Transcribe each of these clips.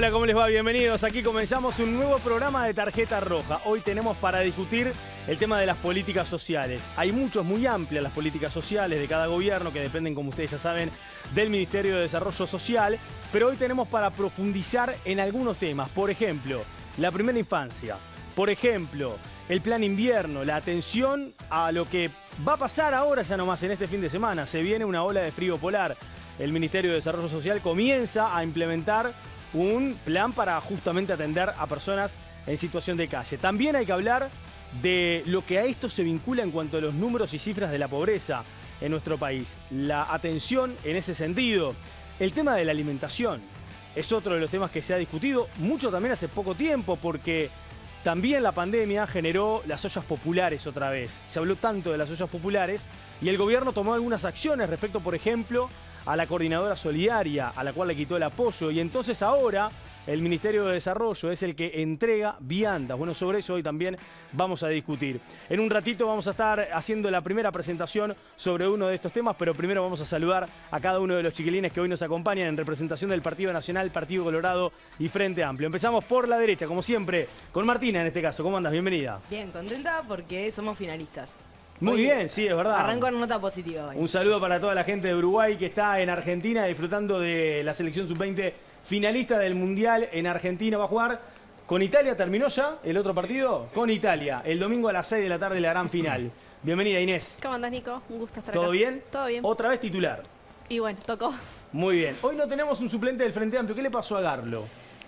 hola, ¿cómo les va? Bienvenidos. Aquí comenzamos un nuevo programa de Tarjeta Roja. Hoy tenemos para discutir el tema de las políticas sociales. Hay muchos, muy amplias las políticas sociales de cada gobierno que dependen, como ustedes ya saben, del Ministerio de Desarrollo Social. Pero hoy tenemos para profundizar en algunos temas. Por ejemplo, la primera infancia. Por ejemplo, el plan invierno, la atención a lo que va a pasar ahora ya nomás en este fin de semana. Se viene una ola de frío polar. El Ministerio de Desarrollo Social comienza a implementar un plan para justamente atender a personas en situación de calle. También hay que hablar de lo que a esto se vincula en cuanto a los números y cifras de la pobreza en nuestro país. La atención en ese sentido. El tema de la alimentación es otro de los temas que se ha discutido mucho también hace poco tiempo, porque también la pandemia generó las ollas populares otra vez. Se habló tanto de las ollas populares y el gobierno tomó algunas acciones respecto, por ejemplo, a la coordinadora solidaria, a la cual le quitó el apoyo. Y entonces ahora el Ministerio de Desarrollo es el que entrega viandas. Bueno, sobre eso hoy también vamos a discutir. En un ratito vamos a estar haciendo la primera presentación sobre uno de estos temas, pero primero vamos a saludar a cada uno de los chiquilines que hoy nos acompañan en representación del Partido Nacional, Partido Colorado y Frente Amplio. Empezamos por la derecha, como siempre, con Martina en este caso. ¿Cómo andas? Bienvenida. Bien, contenta porque somos finalistas. Muy Hoy bien, sí, es verdad. Arranco en nota positiva hoy. Un saludo para toda la gente de Uruguay que está en Argentina disfrutando de la selección sub-20 finalista del Mundial en Argentina. Va a jugar con Italia. ¿Terminó ya el otro partido? Con Italia. El domingo a las 6 de la tarde la gran final. Bienvenida, Inés. ¿Cómo andás, Nico? Un gusto estar acá. ¿Todo bien? Todo bien. Otra vez titular. Y bueno, tocó. Muy bien. Hoy no tenemos un suplente del Frente Amplio. ¿Qué le pasó a Garlo?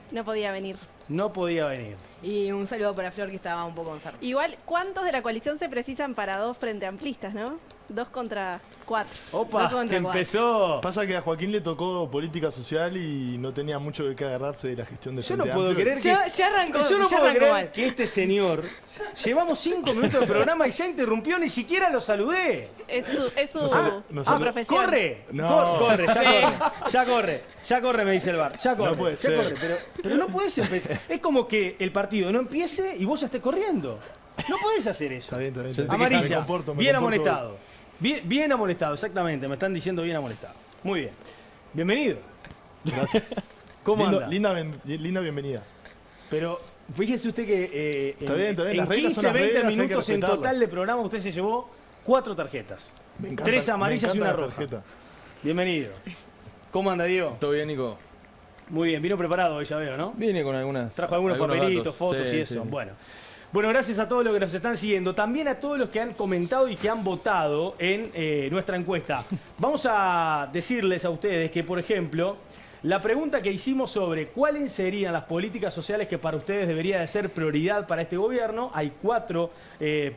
No podía venir. No podía venir. Y un saludo para Flor, que estaba un poco enferma. Igual, ¿cuántos de la coalición se precisan para dos frente amplistas, no? 2 contra 4. Opa, Dos contra que cuatro. empezó. Pasa que a Joaquín le tocó política social y no tenía mucho de qué agarrarse de la gestión de Yo no Frente puedo Amplio. creer que... Ya arrancó, Yo no ya puedo arrancó creer mal. que este señor... Llevamos 5 minutos de programa y ya interrumpió, ni siquiera lo saludé. Es su profesión. ¡Corre! No. Corre, ya Sí. corre, ya corre, ya corre, me dice el bar. Ya corre, No puede ya ser. corre, pero no puedes empezar. Es como que el partido no empiece y vos ya estés corriendo. No podés hacer eso. Está bien, está bien. Ya te Amarilla, dije, me comporto bien amonestado. Bien amonestado, exactamente, me están diciendo bien amonestado. Muy bien. Bienvenido. Gracias. ¿Cómo Lindo- anda? linda bienvenida. Pero fíjese usted que Está bien, en las reglas 15, son las 20 reglas, hay que minutos en respetarlas. total de programa usted se llevó 4 tarjetas. Me encanta, 3 amarillas me y una encanta la roja. tarjeta. Bienvenido. ¿Cómo anda, Diego? ¿Todo bien, Nico? Muy bien, vino preparado hoy, ya veo, ¿no? Vine con algunas... Trajo algunos papelitos, datos. fotos Sí, y eso. sí. Bueno, gracias a todos los que nos están siguiendo. También a todos los que han comentado y que han votado en nuestra encuesta. Vamos a decirles a ustedes que, por ejemplo, la pregunta que hicimos sobre cuáles serían las políticas sociales que para ustedes debería de ser prioridad para este gobierno, hay 4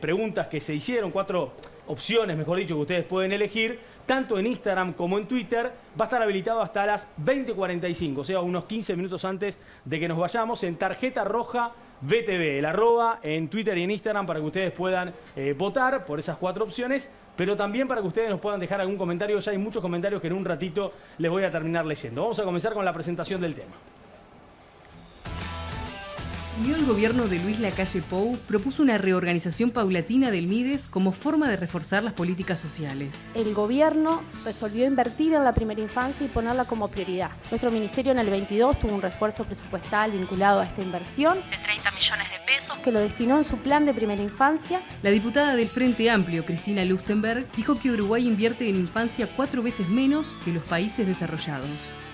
preguntas que se hicieron, 4 opciones, mejor dicho, que ustedes pueden elegir, tanto en Instagram como en Twitter. Va a estar habilitado hasta las 20:45, o sea, unos 15 minutos antes de que nos vayamos, en Tarjeta Roja BTV, el arroba en Twitter y en Instagram, para que ustedes puedan votar por esas 4 opciones, pero también para que ustedes nos puedan dejar algún comentario. Ya hay muchos comentarios que en un ratito les voy a terminar leyendo. Vamos a comenzar con la presentación del tema. Unió el gobierno de Luis Lacalle Pou propuso una reorganización paulatina del MIDES como forma de reforzar las políticas sociales. El gobierno resolvió invertir en la primera infancia y ponerla como prioridad. Nuestro ministerio en el 22 tuvo un refuerzo presupuestal vinculado a esta inversión de 30 millones de pesos que lo destinó en su plan de primera infancia. La diputada del Frente Amplio, Cristina Lustenberg, dijo que Uruguay invierte en infancia 4 veces menos que los países desarrollados.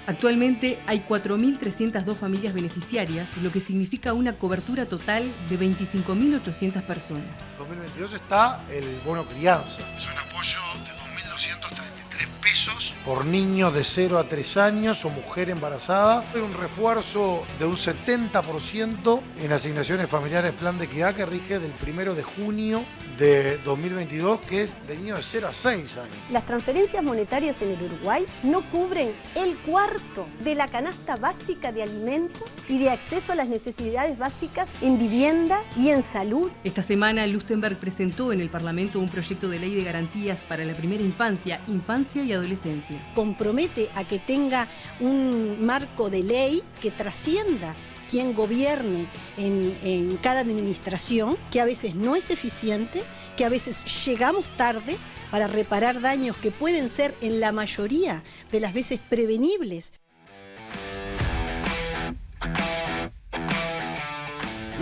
Actualmente hay 4.302 familias beneficiarias, lo que significa una cobertura total de 25.800 personas. En 2022 está el bono crianza. Es un apoyo de 2.233 pesos por niño de 0 a 3 años o mujer embarazada. Hay un refuerzo de un 70% en asignaciones familiares Plan de Equidad que rige del 1 de junio de 2022, que es de niños de 0 a 6 años. Las transferencias monetarias en el Uruguay no cubren el cuarto de la canasta básica de alimentos y de acceso a las necesidades básicas en vivienda y en salud. Esta semana, Lustenberg presentó en el Parlamento un proyecto de ley de garantías para la primera infancia, infancia y adolescencia. Compromete a que tenga un marco de ley que trascienda quien gobierne en cada administración, que a veces no es eficiente, que a veces llegamos tarde para reparar daños que pueden ser en la mayoría de las veces prevenibles.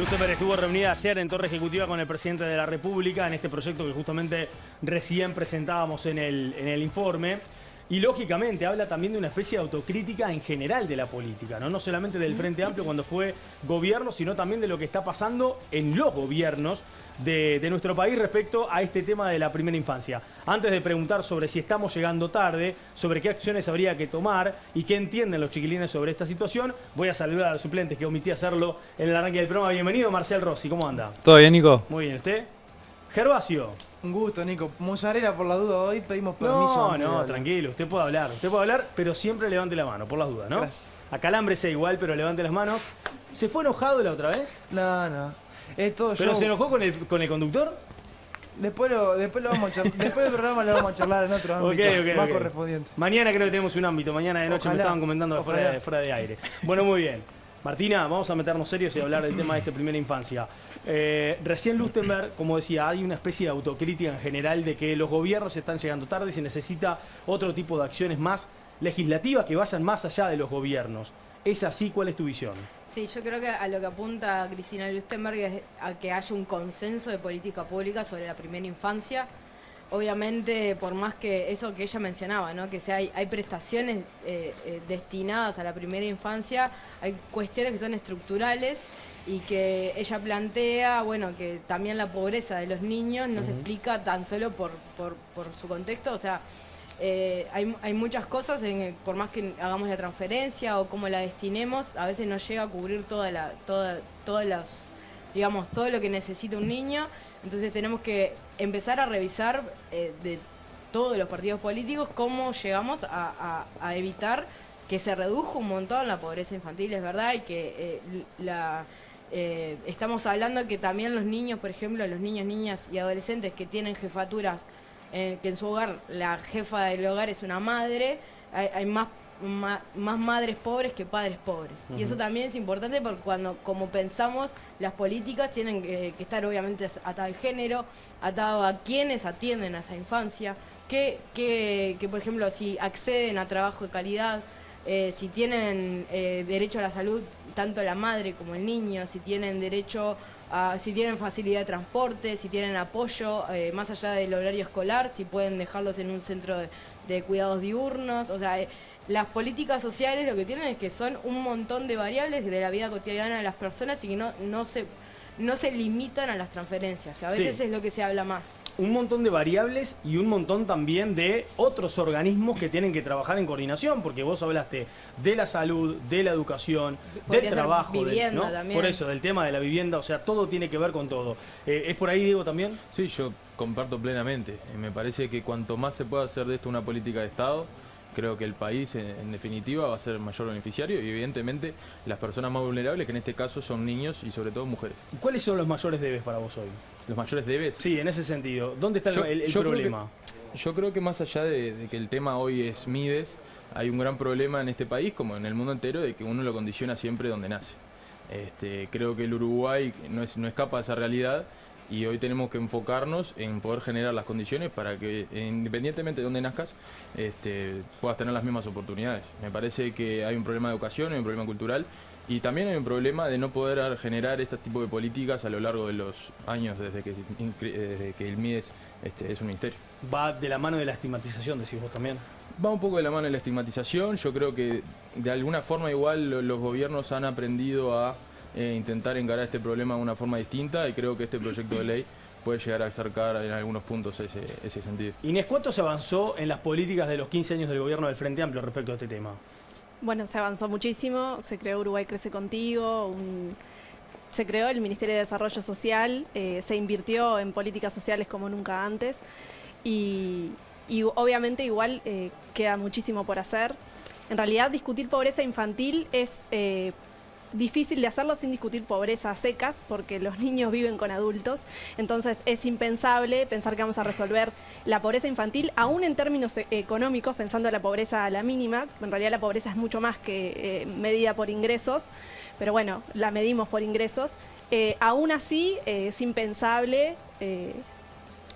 Lustenberg estuvo reunida ayer en Torre Ejecutiva con el presidente de la República en este proyecto que justamente recién presentábamos en el informe. Y lógicamente habla también de una especie de autocrítica en general de la política, ¿no? No solamente del Frente Amplio cuando fue gobierno, sino también de lo que está pasando en los gobiernos de nuestro país respecto a este tema de la primera infancia. Antes de preguntar sobre si estamos llegando tarde, sobre qué acciones habría que tomar y qué entienden los chiquilines sobre esta situación, voy a saludar a los suplentes que omití hacerlo en el arranque del programa. Bienvenido, Marcial Rossi, ¿cómo anda? ¿Todo bien, Nico? Muy bien, ¿usted? Gervasio. Un gusto, Nico. Mozzarella, por la duda, hoy pedimos permiso. No, tranquilo, usted puede hablar, pero siempre levante la mano, por las dudas, ¿no? Gracias. Acalámbrese igual, pero levante las manos. ¿Se fue enojado la otra vez? No. Es todo ¿Pero show. se enojó con el conductor? Después lo vamos a después del programa lo vamos a charlar en otro ámbito más correspondiente. Mañana creo que tenemos un ámbito, mañana de noche Ojalá. me estaban comentando fuera de aire. Bueno, muy bien. Martina, vamos a meternos serios y hablar del tema de esta primera infancia. Recién Lustenberg, como decía, hay una especie de autocrítica en general de que los gobiernos están llegando tarde y se necesita otro tipo de acciones más legislativas que vayan más allá de los gobiernos. ¿Es así? ¿Cuál es tu visión? Sí, yo creo que a lo que apunta Cristina Lustenberg es a que haya un consenso de política pública sobre la primera infancia. Obviamente, por más que eso que ella mencionaba, ¿no? Que hay prestaciones destinadas a la primera infancia, hay cuestiones que son estructurales y que ella plantea, bueno, que también la pobreza de los niños no se explica tan solo por su contexto, o sea, hay muchas cosas, por más que hagamos la transferencia o cómo la destinemos, a veces no llega a cubrir todo lo que necesita un niño. Entonces tenemos que empezar a revisar de todos los partidos políticos cómo llegamos a evitar que se reduzca un montón la pobreza infantil, es verdad, y que estamos hablando que también los niños, por ejemplo, los niños, niñas y adolescentes que tienen jefaturas, que en su hogar la jefa del hogar es una madre, hay más madres pobres que padres pobres. Y eso también es importante porque como pensamos, las políticas tienen que estar obviamente atadas al género, atado a quienes atienden a esa infancia, que por ejemplo, si acceden a trabajo de calidad, si tienen derecho a la salud, tanto la madre como el niño, si tienen derecho si tienen facilidad de transporte, si tienen apoyo más allá del horario escolar, si pueden dejarlos en un centro de cuidados diurnos. O sea, las políticas sociales lo que tienen es que son un montón de variables de la vida cotidiana de las personas y que no se limitan a las transferencias, que a veces es lo que se habla más. Un montón de variables y un montón también de otros organismos que tienen que trabajar en coordinación, porque vos hablaste de la salud, de la educación, del trabajo, vivienda, ¿no? también. Por eso, del tema de la vivienda, o sea, todo tiene que ver con todo. ¿Es por ahí, Diego, también? Sí, yo comparto plenamente. Me parece que cuanto más se pueda hacer de esto una política de Estado, creo que el país, en definitiva, va a ser mayor beneficiario y, evidentemente, las personas más vulnerables, que en este caso son niños y, sobre todo, mujeres. ¿Cuáles son los mayores debes para vos hoy? ¿Los mayores debes? Sí, en ese sentido. ¿Dónde está el problema? Yo creo que más allá de que el tema hoy es Mides, hay un gran problema en este país, como en el mundo entero, de que uno lo condiciona siempre donde nace. Creo que el Uruguay no escapa de esa realidad y hoy tenemos que enfocarnos en poder generar las condiciones para que, independientemente de dónde nazcas, puedas tener las mismas oportunidades. Me parece que hay un problema de educación, hay un problema cultural y también hay un problema de no poder generar este tipo de políticas a lo largo de los años desde que el MIDES es un ministerio. Va de la mano de la estigmatización, decís vos también. Va un poco de la mano de la estigmatización. Yo creo que de alguna forma igual los gobiernos han aprendido a intentar encarar este problema de una forma distinta y creo que este proyecto de ley puede llegar a acercar en algunos puntos ese sentido. Inés, ¿cuánto se avanzó en las políticas de los 15 años del gobierno del Frente Amplio respecto a este tema? Bueno, se avanzó muchísimo, se creó Uruguay Crece Contigo, se creó el Ministerio de Desarrollo Social, se invirtió en políticas sociales como nunca antes y obviamente igual queda muchísimo por hacer. En realidad discutir pobreza infantil es difícil de hacerlo sin discutir pobreza a secas, porque los niños viven con adultos, entonces es impensable pensar que vamos a resolver la pobreza infantil, aún en términos económicos, pensando en la pobreza a la mínima. En realidad la pobreza es mucho más que medida por ingresos, pero bueno, la medimos por ingresos. Aún así es impensable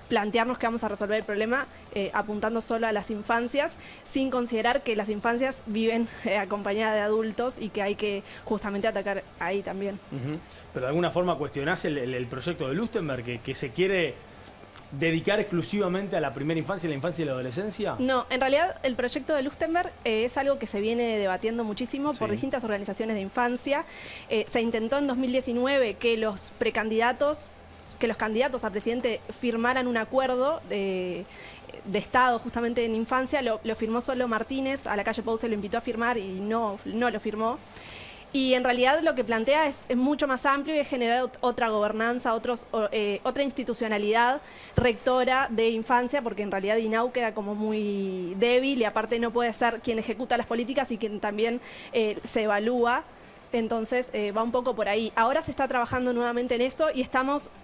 plantearnos que vamos a resolver el problema apuntando solo a las infancias, sin considerar que las infancias viven acompañadas de adultos y que hay que justamente atacar ahí también. Pero de alguna forma cuestionás el proyecto de Lustenberg, que se quiere dedicar exclusivamente a la primera infancia, la infancia y la adolescencia. No, en realidad el proyecto de Lustenberg es algo que se viene debatiendo muchísimo por distintas organizaciones de infancia. Se intentó en 2019 que los candidatos a presidente firmaran un acuerdo de Estado justamente en infancia. Lo firmó solo Martínez, a la calle Pou se lo invitó a firmar y no lo firmó. Y en realidad lo que plantea es mucho más amplio y es generar otra gobernanza, otra institucionalidad rectora de infancia, porque en realidad INAU queda como muy débil y aparte no puede ser quien ejecuta las políticas y quien también se evalúa. Entonces va un poco por ahí. Ahora se está trabajando nuevamente en eso y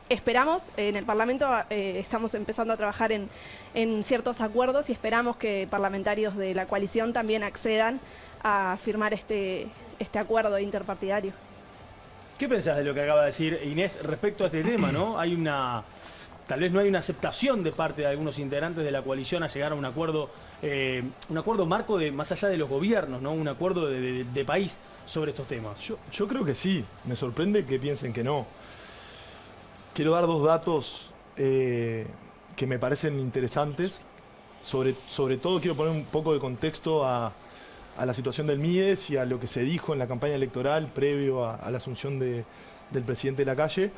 esperamos, en el Parlamento estamos empezando a trabajar en ciertos acuerdos y esperamos que parlamentarios de la coalición también accedan a firmar este acuerdo interpartidario. ¿Qué pensás de lo que acaba de decir Inés respecto a este tema, no? Tal vez no hay una aceptación de parte de algunos integrantes de la coalición a llegar a un acuerdo marco más allá de los gobiernos, ¿no? Un acuerdo de país sobre estos temas. Yo creo que sí. Me sorprende que piensen que no. Quiero dar dos datos que me parecen interesantes. Sobre todo quiero poner un poco de contexto a la situación del Mides y a lo que se dijo en la campaña electoral previo a la asunción del presidente Lacalle,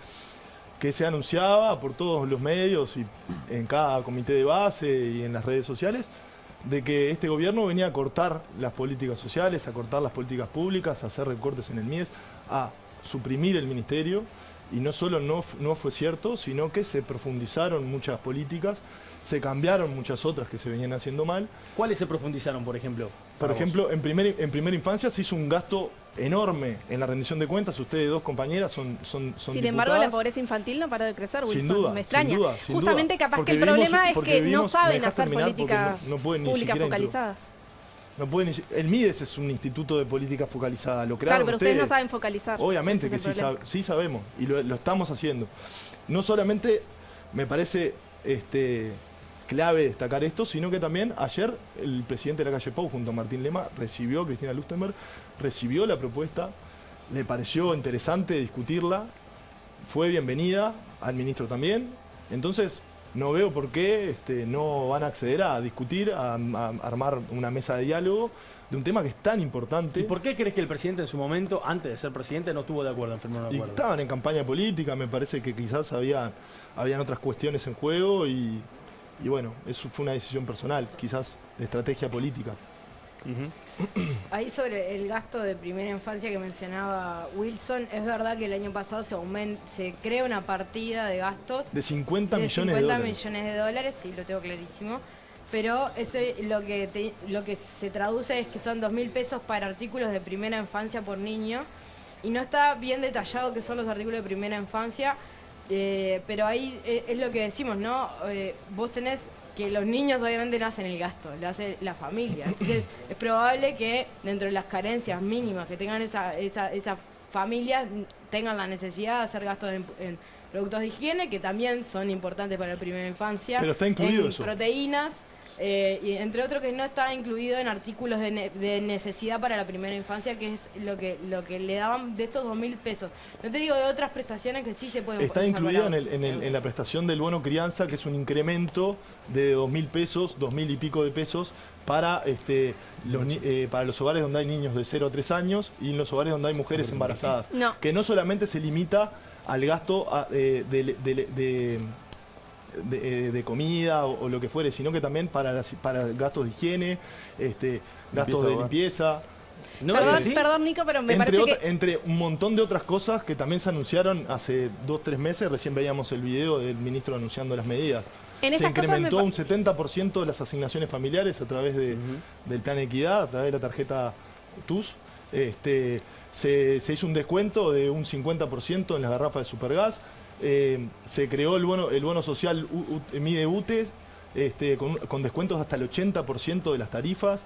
que se anunciaba por todos los medios y en cada comité de base y en las redes sociales, de que este gobierno venía a cortar las políticas sociales, a cortar las políticas públicas, a hacer recortes en el Mides, a suprimir el ministerio. Y no solo no fue cierto, sino que se profundizaron muchas políticas, se cambiaron muchas otras que se venían haciendo mal. ¿Cuáles se profundizaron, por ejemplo? Por ejemplo, en primera infancia se hizo un gasto enorme en la rendición de cuentas. Ustedes dos compañeras son Sin embargo, la pobreza infantil no paró de crecer, Wilson. Sin duda, me extraña. sin duda, Justamente capaz porque que el problema es que no saben me hacer políticas públicas focalizadas. El Mides es un instituto de política focalizada, lo crearon Claro, pero ustedes no saben focalizar. Obviamente que sí sabemos y lo estamos haciendo. No solamente me parece clave destacar esto, sino que también ayer el presidente de la calle Pou junto a Martín Lema recibió a Cristina Lustenberg, recibió la propuesta, le pareció interesante discutirla, fue bienvenida, al ministro también. Entonces no veo por qué no van a acceder a discutir, a armar una mesa de diálogo de un tema que es tan importante. ¿Y por qué crees que el presidente en su momento, antes de ser presidente, no estuvo de acuerdo en firmar un acuerdo? Estaban en campaña política, me parece que quizás habían otras cuestiones en juego y bueno, eso fue una decisión personal, quizás de estrategia política. Ahí sobre el gasto de primera infancia que mencionaba Wilson, es verdad que el año pasado se crea una partida de gastos de 50 millones de dólares. 50 millones de dólares, sí, lo tengo clarísimo. Pero eso lo que se traduce es que son 2.000 pesos para artículos de primera infancia por niño. Y no está bien detallado qué son los artículos de primera infancia, pero ahí es lo que decimos, ¿no? Vos tenés que los niños obviamente no hacen el gasto, lo hace la familia. Entonces es probable que dentro de las carencias mínimas que tengan esas familias tengan la necesidad de hacer gastos en productos de higiene, que también son importantes para la primera infancia. Pero está incluido en eso. Proteínas, y entre otros que no está incluido en artículos de necesidad para la primera infancia, que es lo que le daban de estos 2.000 pesos. No te digo de otras prestaciones que sí se pueden Está incluido en la prestación del bono crianza, que es un incremento de 2.000 pesos, 2.000 y pico de pesos, para los hogares donde hay niños de 0 a 3 años y en los hogares donde hay mujeres embarazadas. No. Que no solamente se limita al gasto de comida o lo que fuere, sino que también para gastos de higiene, gastos de limpieza. ¿No perdón, Nico, pero me parece que... Entre un montón de otras cosas que también se anunciaron hace 2-3 meses, recién veíamos el video del ministro anunciando las medidas. Se incrementó un 70% de las asignaciones familiares a través del Plan Equidad, a través de la tarjeta TUS. Se hizo un descuento de un 50% en las garrafas de Supergas. Se creó el bono social Mide UTE, con descuentos hasta el 80% de las tarifas.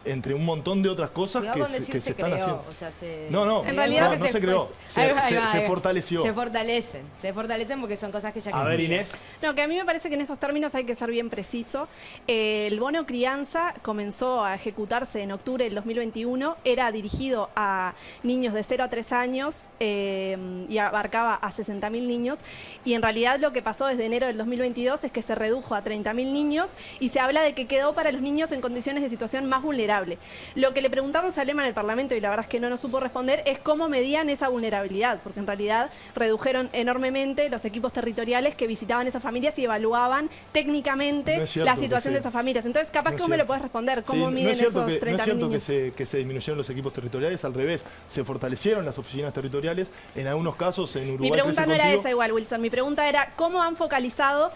entre un montón de otras cosas que se están haciendo. O sea, En realidad no se creó, se fortaleció. Se fortalecen porque son cosas que ya A ver, Inés. No, que a mí me parece que en estos términos hay que ser bien preciso. El bono crianza comenzó a ejecutarse en octubre del 2021, era dirigido a niños de 0 a 3 años y abarcaba a 60.000 niños, y en realidad lo que pasó desde enero del 2022 es que se redujo a 30.000 niños y se habla de que quedó para los niños en condiciones de situación más vulnerable. Lo que le preguntamos a Lema en el Parlamento, y la verdad es que no nos supo responder, es cómo medían esa vulnerabilidad, porque en realidad redujeron enormemente los equipos territoriales que visitaban esas familias y evaluaban técnicamente la situación de esas familias. Entonces, capaz que vos me lo podés responder, ¿cómo miden esos 30.000 niños? No es cierto que se disminuyeron los equipos territoriales, al revés, se fortalecieron las oficinas territoriales, en algunos casos en Uruguay. Mi pregunta no era esa igual, Wilson, mi pregunta era cómo han focalizado,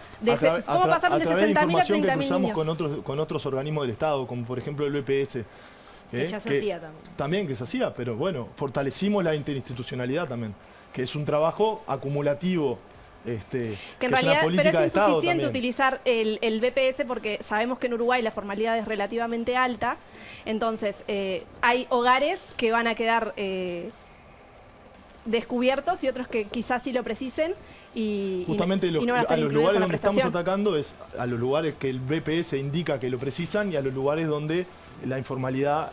cómo pasaron de 60.000 a 30.000 niños. Con otros organismos del Estado, como por ejemplo el BPS. Que ya se hacía también. También que se hacía, pero bueno, fortalecimos la interinstitucionalidad también, que es un trabajo acumulativo. Que en realidad, pero es insuficiente utilizar el BPS porque sabemos que en Uruguay la formalidad es relativamente alta, entonces hay hogares que van a quedar descubiertos y otros que quizás sí lo precisen justamente y no van a estar a los lugares donde prestación. estamos atacando es a los lugares que el BPS indica que lo precisan y a los lugares donde la informalidad,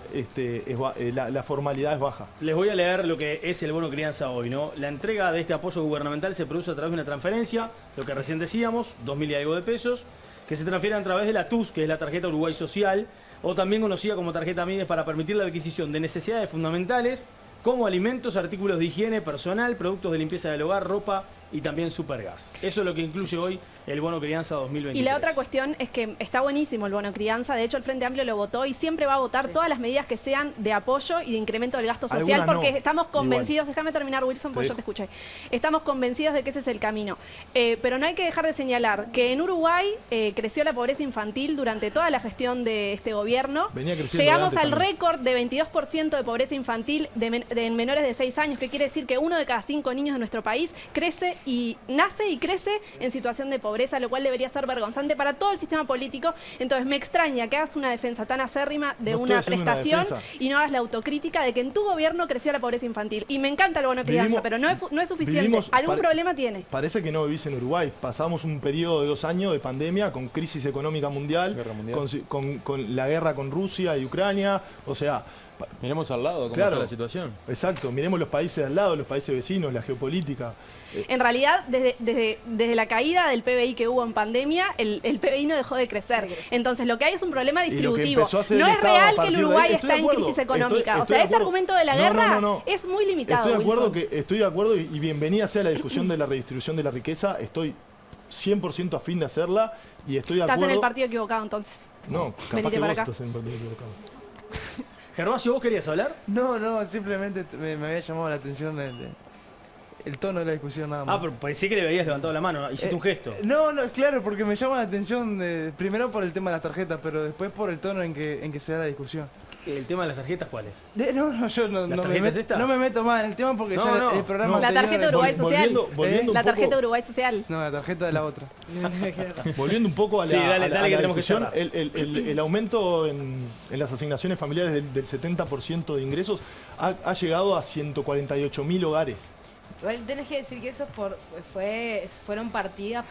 la formalidad es baja. Les voy a leer lo que es el bono crianza hoy, ¿no? La entrega de este apoyo gubernamental se produce a través de una transferencia, lo que recién decíamos, 2.000 y algo de pesos, que se transfieren a través de la TUS, que es la tarjeta Uruguay Social, o también conocida como tarjeta Mides, para permitir la adquisición de necesidades fundamentales como alimentos, artículos de higiene personal, productos de limpieza del hogar, ropa y también supergas. Eso es lo que incluye hoy el bono crianza 2023. Y la otra cuestión es que está buenísimo el bono crianza, de hecho el Frente Amplio lo votó y siempre va a votar todas las medidas que sean de apoyo y de incremento del gasto social, porque estamos convencidos, déjame terminar Wilson, porque yo te escuché, estamos convencidos de que ese es el camino. Pero no hay que dejar de señalar que en Uruguay creció la pobreza infantil durante toda la gestión de este gobierno. Llegamos al récord de 22% de pobreza infantil en menores de 6 años, que quiere decir que 1 de cada 5 niños de nuestro país nace y crece en situación de pobreza, lo cual debería ser vergonzante para todo el sistema político. Entonces me extraña que hagas una defensa tan acérrima de una prestación y no hagas la autocrítica de que en tu gobierno creció la pobreza infantil. Y me encanta el bono crianza, pero no es suficiente. ¿Algún problema tiene? Parece que no vivís en Uruguay. Pasamos un periodo de 2 años de pandemia con crisis económica mundial, con la guerra con Rusia y Ucrania, o sea... Miremos al lado cómo está la situación. Exacto, miremos los países al lado, los países vecinos, la geopolítica. En realidad, desde la caída del PBI que hubo en pandemia, el PBI no dejó de crecer. Entonces, lo que hay es un problema distributivo. No es real que el Uruguay está en crisis económica. O sea, ese argumento de la guerra es muy limitado. Estoy de acuerdo y bienvenida sea la discusión de la redistribución de la riqueza. Estoy 100% afín de hacerla y estoy de acuerdo. Estás en el partido equivocado, entonces. No, capaz que vos estás en el partido equivocado. Gervasio, ¿vos querías hablar? No, simplemente me había llamado la atención el tono de la discusión nada más. Pero pensé que le habías levantado la mano, hiciste un gesto. No, claro, porque me llama la atención primero por el tema de las tarjetas, pero después por el tono en que se da la discusión. ¿El tema de las tarjetas cuál es? Yo no me meto más en el tema porque el programa... La tarjeta Uruguay Social. La tarjeta Uruguay Social. No, la tarjeta de la otra. Volviendo un poco a la que discusión, el aumento en las asignaciones familiares del 70% de ingresos ha llegado a 148.000 hogares. Igual tenés que decir que eso fueron partidas...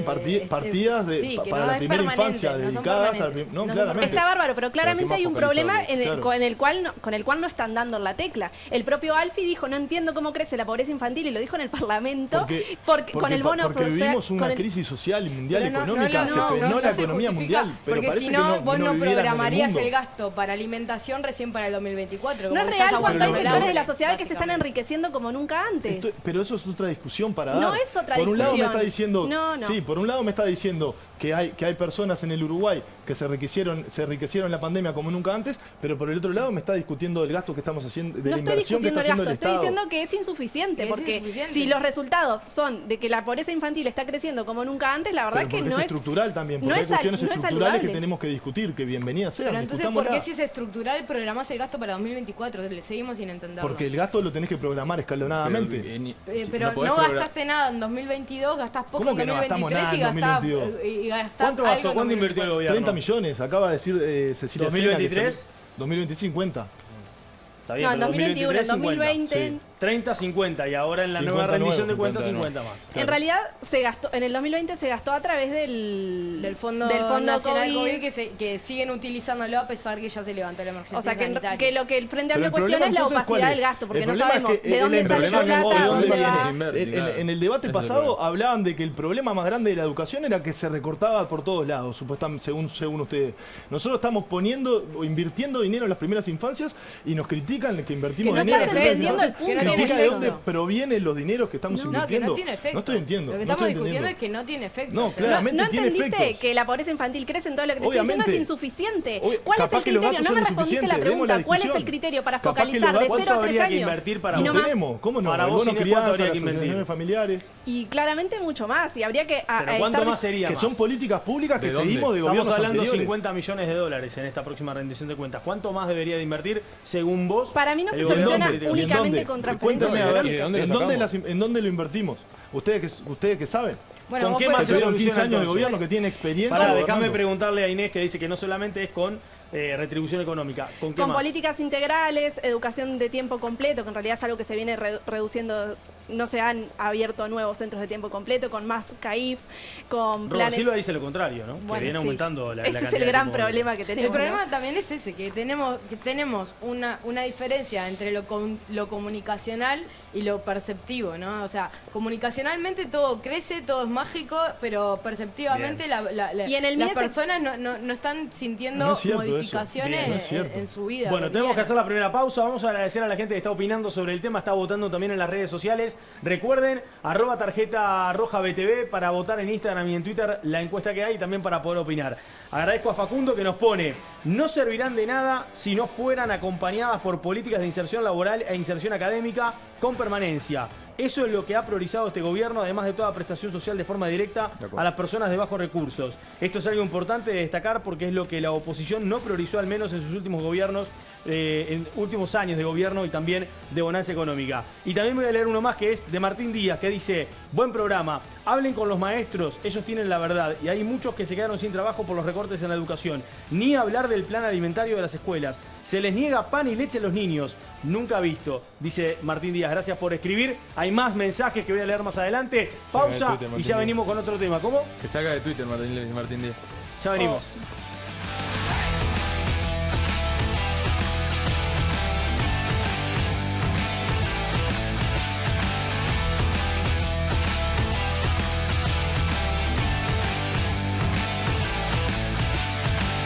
partidas para la primera infancia dedicadas al... claramente. Está bárbaro, pero claramente hay un problema con el cual no están dando en la tecla. El propio Alfi dijo, no entiendo cómo crece la pobreza infantil, y lo dijo en el Parlamento, porque con el bono social... Porque vivimos una crisis social y mundial económica, se frenó la economía mundial. Porque si no, vos no programarías el gasto para alimentación recién para el 2024. No es real cuando hay sectores de la sociedad que se están enriqueciendo como nunca antes. Pero eso es otra discusión para dar. No es otra discusión. Por un lado me está diciendo, no. Sí, por un lado me está diciendo que hay personas en el Uruguay que se enriquecieron en la pandemia como nunca antes, pero por el otro lado me está discutiendo del gasto que estamos haciendo, de la inversión que está haciendo el Estado. Estoy diciendo que es insuficiente, porque si los resultados son de que la pobreza infantil está creciendo como nunca antes, la verdad es que no es estructural también, porque hay cuestiones estructurales que tenemos que discutir, que bienvenidas sean. Pero entonces, ¿por qué si es estructural programás el gasto para 2024? Le seguimos sin entenderlo. Porque el gasto lo tenés que programar escalonadamente. Pero no gastaste nada en 2022, gastás poco en 2023 y gastás algo. ¿Cuánto invirtió el gobierno? 30 millones, acaba de decir Cecilia. ¿2023? 2025, 50. Está bien, No, en pero 2021, en 2020... Sí. 30, 50 y ahora en la nueva 59, rendición de cuentas 59. 50 más. En realidad se gastó, en el 2020 se gastó a través Del Fondo Nacional COVID que siguen utilizándolo a pesar que ya se levantó la emergencia O sea, sanitaria. que lo que el Frente Pero Amplio el cuestiona es la problema, entonces, opacidad ¿cuál es? del gasto, porque El no problema es sabemos que de dónde el sale la problema es plata, de dónde dónde va. viene. En el debate pasado hablaban de que el problema más grande de la educación era que se recortaba por todos lados, supuestamente, según ustedes. Nosotros estamos invirtiendo dinero en las primeras infancias y nos critican que invertimos Que no dinero en estás las primeras entendiendo el infancias. punto. Critican Que de no tiene dónde efecto. provienen los dineros que estamos No, invirtiendo. que no tiene efecto. No estoy entiendo. Lo que no estamos estoy discutiendo entendiendo. es que no tiene efecto. No, O sea, claramente ¿No tiene entendiste efectos. que la pobreza infantil crece en todo lo que te estoy diciendo? Obviamente. Es insuficiente. Oye, ¿Cuál es el capaz que los criterio? datos No me son respondiste la insuficientes, demos la pregunta. ¿Cuál es el discusión. criterio para Capaz que focalizar los de datos- 0 a 3 habría que años? invertir para Y no vos? más. Tenemos, ¿cómo no? Para El vos, bono Inés, crianza, ¿cuánto habría las que invertir? asociaciones familiares. Y claramente mucho más. Y habría que Pero ¿cuánto más sería Que más? son políticas públicas que ¿De dónde? seguimos de Estamos gobiernos hablando de anteriores. 50 millones de dólares en esta próxima rendición de cuentas. ¿Cuánto más debería de invertir según vos? Para mí no se el soluciona gobierno? ¿Y en únicamente dónde? con transferencias Cuéntame, a ver, ¿Y de dónde lo ¿en dónde lo invertimos? Ustedes que saben. Bueno, ¿Con vos qué por más Que se tuvieron soluciona 15 años de entonces? gobierno, que tienen experiencia. Pará, déjame gobernando. preguntarle a Inés, que dice que no solamente es con retribución económica. ¿Con qué Con más? políticas integrales, educación de tiempo completo, que en realidad es algo que se viene reduciendo. No se han abierto nuevos centros de tiempo completo, con más CAIF, con Robert planes... Silva dice lo contrario, ¿no? Bueno, que viene sí. aumentando la Ese la es cantidad el de gran tiempo problema que El tenemos. problema ¿no? también es ese, que tenemos una diferencia entre lo comunicacional y lo perceptivo, ¿no? O sea, comunicacionalmente todo crece, todo es mágico, pero perceptivamente Y en el las MIDES se- personas no están sintiendo No es cierto eso. modificaciones Bien, no es cierto. en su vida. Bueno, tenemos que cotidiana. hacer la primera pausa. Vamos a agradecer a la gente que está opinando sobre el tema, está votando también en las redes sociales. Recuerden, @tarjeta roja BTV para votar en Instagram y en Twitter la encuesta que hay y también para poder opinar. Agradezco a Facundo que nos pone: no servirán de nada si no fueran acompañadas por políticas de inserción laboral e inserción académica con permanencia. Eso es lo que ha priorizado este gobierno, además de toda prestación social de forma directa a las personas de bajos recursos. Esto es algo importante de destacar porque es lo que la oposición no priorizó, al menos en sus últimos gobiernos, en últimos años de gobierno y también de bonanza económica. Y también voy a leer uno más que es de Martín Díaz, que dice: buen programa, hablen con los maestros, ellos tienen la verdad y hay muchos que se quedaron sin trabajo por los recortes en la educación. Ni hablar del plan alimentario de las escuelas. Se les niega pan y leche a los niños. Nunca visto, dice Martín Díaz. Gracias por escribir. Hay más mensajes que voy a leer más adelante. Pausa Twitter, y Martín ya Díaz. venimos con otro tema. ¿Cómo? Que saca de Twitter Martín Díaz. Ya venimos.